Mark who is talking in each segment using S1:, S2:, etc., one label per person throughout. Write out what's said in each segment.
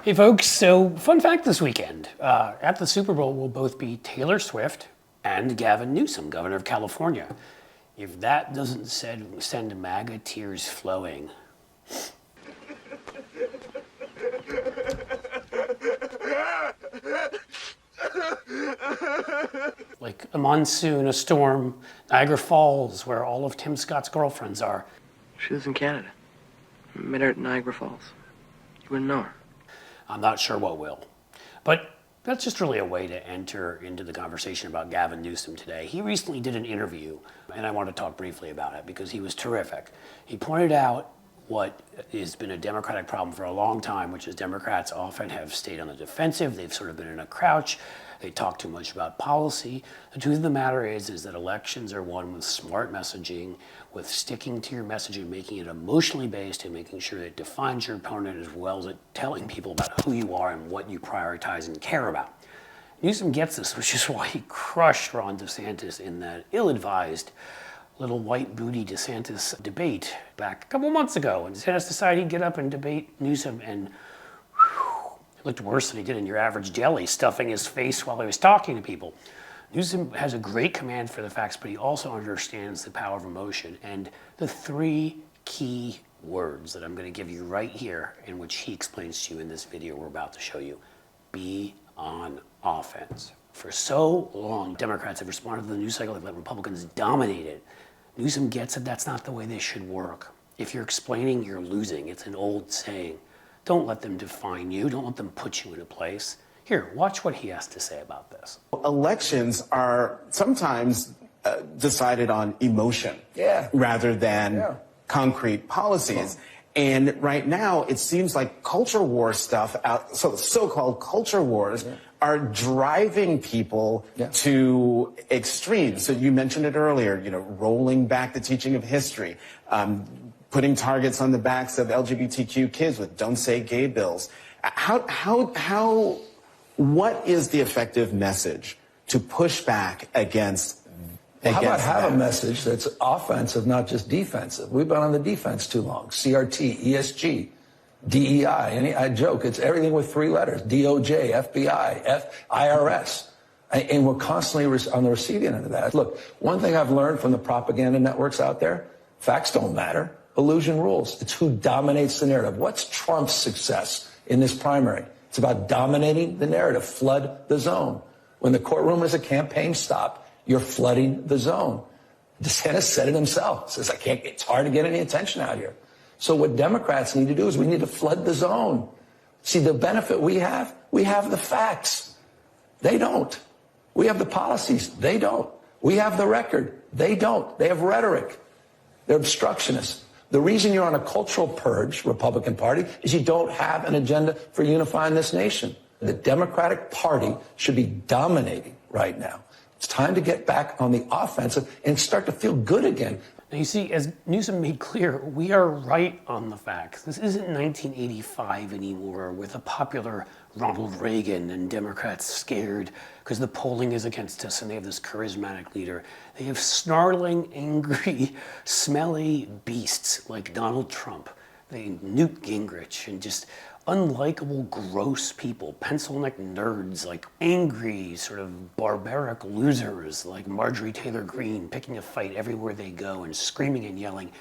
S1: Hey folks, so fun fact this weekend. At the Super Bowl will both be Taylor Swift and Gavin Newsom, governor of California. If that doesn't send MAGA tears flowing. Like a monsoon, a storm, Niagara Falls, where all of Tim Scott's girlfriends are.
S2: She lives in Canada. I met her at Niagara Falls. You wouldn't know her.
S1: I'm not sure what will. But that's just really a way to enter into the conversation about Gavin Newsom today. He recently did an interview, and I want to talk briefly about it because he was terrific. He pointed out what has been a Democratic problem for a long time, which is Democrats often have stayed on the defensive. They've sort of been in a crouch. They talk too much about policy. The truth of the matter is that elections are won with smart messaging, with sticking to your message and making it emotionally based and making sure that it defines your opponent as well as it telling people about who you are and what you prioritize and care about. Newsom gets this, which is why he crushed Ron DeSantis in that ill-advised little white booty DeSantis debate back a couple months ago. And DeSantis decided he'd get up and debate Newsom, and it looked worse than he did in your average deli, stuffing his face while he was talking to people. Newsom has a great command for the facts, but he also understands the power of emotion. And the three key words that I'm going to give you right here, in which he explains to you in this video we're about to show you: be on offense. For so long, Democrats have responded to the news cycle. They've let Republicans dominate it. Newsom gets it. That's not the way this should work. If you're explaining, you're losing. It's an old saying. Don't let them define you. Don't let them put you in a place. Here, watch what he has to say about this.
S3: Elections are sometimes decided on emotion rather than concrete policies. And right now, it seems like culture war stuff, so-called culture wars, are driving people to extremes. So you mentioned it earlier, rolling back the teaching of history, putting targets on the backs of LGBTQ kids with "Don't Say Gay" bills. What is the effective message to push back against?
S4: How about have a message that's offensive, not just defensive? We've been on the defense too long. CRT, ESG, DEI. I joke, it's everything with three letters: DOJ, FBI, IRS. And we're constantly on the receiving end of that. Look, one thing I've learned from the propaganda networks out there: facts don't matter. Illusion rules. It's who dominates the narrative. What's Trump's success in this primary? It's about dominating the narrative. Flood the zone. When the courtroom is a campaign stop, you're flooding the zone. DeSantis said it himself. Says, it's hard to get any attention out here. So what Democrats need to do is we need to flood the zone. See, the benefit we have the facts. They don't. We have the policies. They don't. We have the record. They don't. They have rhetoric. They're obstructionists. The reason you're on a cultural purge, Republican Party, is you don't have an agenda for unifying this nation. The Democratic Party should be dominating right now. It's time to get back on the offensive and start to feel good again.
S1: Now you see, as Newsom made clear, we are right on the facts. This isn't 1985 anymore with a popular Ronald Reagan and Democrats scared because the polling is against us and they have this charismatic leader. They have snarling, angry, smelly beasts like Donald Trump, Newt Gingrich, and just unlikable, gross people, pencil-neck nerds, like angry, sort of barbaric losers like Marjorie Taylor Greene, picking a fight everywhere they go and screaming and yelling.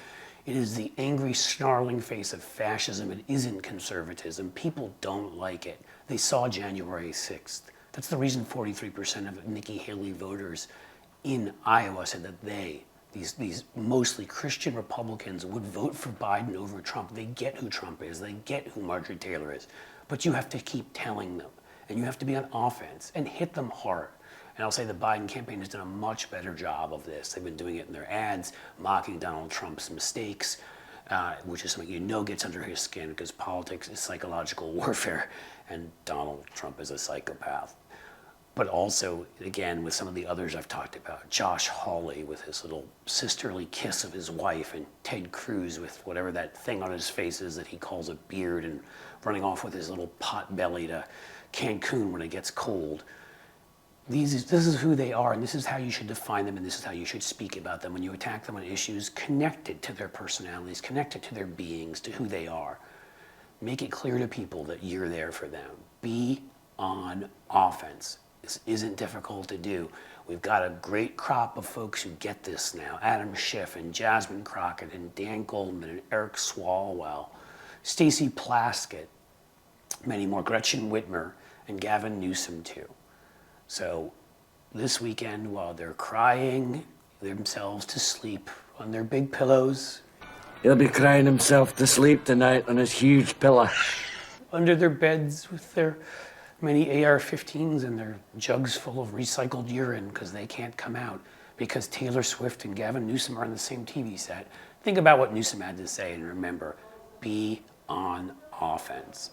S1: It is the angry, snarling face of fascism. It isn't conservatism. People don't like it. They saw January 6th. That's the reason 43% of Nikki Haley voters in Iowa said that these mostly Christian Republicans would vote for Biden over Trump. They get who Trump is. They get who Marjorie Taylor is. But you have to keep telling them. And you have to be on offense and hit them hard. And I'll say the Biden campaign has done a much better job of this. They've been doing it in their ads, mocking Donald Trump's mistakes, which is something gets under his skin because politics is psychological warfare and Donald Trump is a psychopath. But also, again, with some of the others I've talked about, Josh Hawley with his little sisterly kiss of his wife, and Ted Cruz with whatever that thing on his face is that he calls a beard, and running off with his little pot belly to Cancun when it gets cold. This is who they are, and this is how you should define them, and this is how you should speak about them when you attack them on issues connected to their personalities, connected to their beings, to who they are. make it clear to people that you're there for them. Be on offense. This isn't difficult to do. We've got a great crop of folks who get this now. Adam Schiff and Jasmine Crockett and Dan Goldman and Eric Swalwell, Stacey Plaskett, many more, Gretchen Whitmer, and Gavin Newsom too. So this weekend, while they're crying themselves to sleep on their big pillows,
S2: He'll be crying himself to sleep tonight on his huge pillow.
S1: under their beds with their many AR-15s and their jugs full of recycled urine because they can't come out because Taylor Swift and Gavin Newsom are on the same TV set. Think about what Newsom had to say and remember, be on offense.